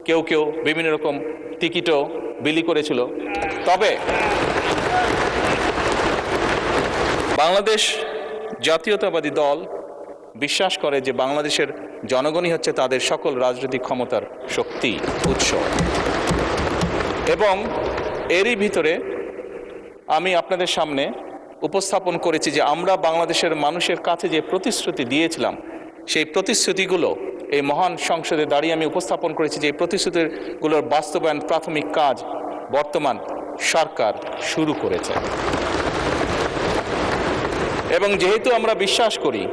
কেউ কেউ বিভিন্ন রকম টিকিটও বিলি করেছিল। তবে বাংলাদেশ জাতীয়তাবাদী দল বিশ্বাস করে যে বাংলাদেশের জনগণই হচ্ছে তাদের সকল রাজনৈতিক ক্ষমতার শক্তি, উৎস। এবং এরই ভিতরে আমি আপনাদের সামনে উপস্থাপন করেছি যে আমরা বাংলাদেশের মানুষের কাছে যে প্রতিশ্রুতি দিয়েছিলাম, সেই প্রতিশ্রুতিগুলো এই মহান সংসদে দাঁড়িয়ে আমি উপস্থাপন করেছি যে এই প্রতিশ্রুতিগুলোর বাস্তবায়ন প্রাথমিক কাজ বর্তমান সরকার শুরু করেছে। এবং যেহেতু আমরা বিশ্বাস করি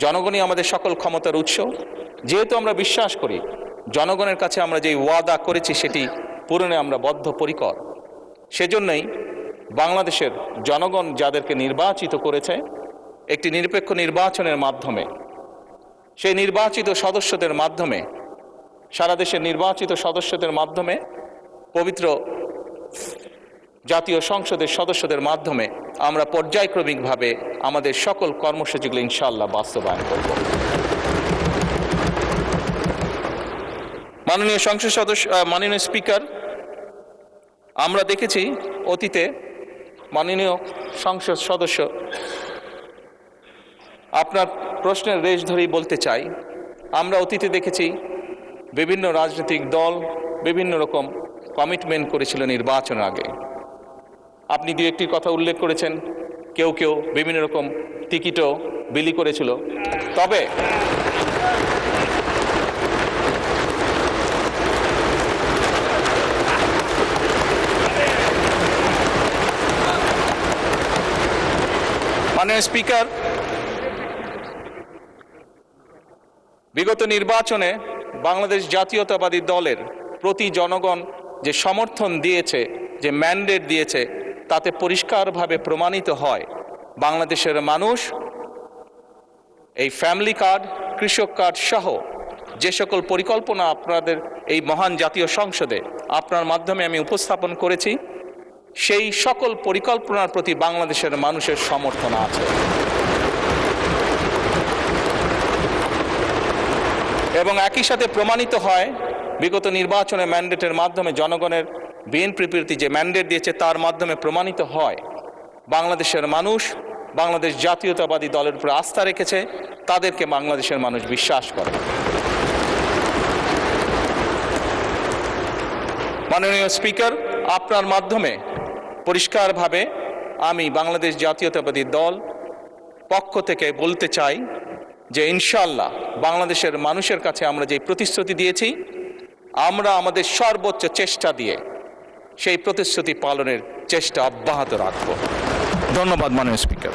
জনগণই আমাদের সকল ক্ষমতার উৎস, যেহেতু আমরা বিশ্বাস করি জনগণের কাছে আমরা যে ওয়াদা করেছি সেটি পূরণে আমরা বদ্ধপরিকর, সেজন্যই বাংলাদেশের জনগণ যাদেরকে নির্বাচিত করেছে একটি নিরপেক্ষ নির্বাচনের মাধ্যমে, সেই নির্বাচিত সদস্যদের মাধ্যমে, সারা দেশের নির্বাচিত সদস্যদের মাধ্যমে, পবিত্র জাতীয় সংসদের সদস্যদের মাধ্যমে আমরা পর্যায়ক্রমিকভাবে আমাদের সকল কর্মসূচিগুলো ইনশাআল্লাহ বাস্তবায়ন করব। মাননীয় সংসদ সদস্য, মাননীয় স্পিকার, আমরা দেখেছি অতীতে, মাননীয় সংসদ সদস্য, আপনার প্রশ্নের রেশ ধরেই বলতে চাই, আমরা অতীতে দেখেছি বিভিন্ন রাজনৈতিক দল বিভিন্ন রকম কমিটমেন্ট করেছিল নির্বাচনের আগে। আপনি দু একটি কথা উল্লেখ করেছেন, কেউ কেউ বিভিন্ন রকম টিকিটও বিলি করেছিল। তবে মাননীয় স্পিকার, বিগত নির্বাচনে বাংলাদেশ জাতীয়তাবাদী দলের প্রতি জনগণ যে সমর্থন দিয়েছে, যে ম্যান্ডেট দিয়েছে, তাতে পরিষ্কারভাবে প্রমাণিত হয় বাংলাদেশের মানুষ এই ফ্যামিলি কার্ড, কৃষক কার্ড সহ যে সকল পরিকল্পনা আপনাদের এই মহান জাতীয় সংসদে আপনার মাধ্যমে আমি উপস্থাপন করেছি, সেই সকল পরিকল্পনার প্রতি বাংলাদেশের মানুষের সমর্থন আছে। এবং একই সাথে প্রমাণিত হয় বিগত নির্বাচনে ম্যান্ডেটের মাধ্যমে জনগণের বিএনপির প্রতি যে ম্যান্ডেট দিয়েছে তার মাধ্যমে প্রমাণিত হয় বাংলাদেশের মানুষ বাংলাদেশ জাতীয়তাবাদী দলের উপর আস্থা রেখেছে, তাদেরকে বাংলাদেশের মানুষ বিশ্বাস করে। মাননীয় স্পিকার, আপনার মাধ্যমে পরিষ্কারভাবে আমি বাংলাদেশ জাতীয়তাবাদী দল পক্ষ থেকে বলতে চাই যে ইনশাআল্লাহ বাংলাদেশের মানুষের কাছে আমরা যে প্রতিশ্রুতি দিয়েছি, আমরা আমাদের সর্বোচ্চ চেষ্টা দিয়ে সেই প্রতিশ্রুতি পালনের চেষ্টা অব্যাহত রাখব। ধন্যবাদ মাননীয় স্পিকার।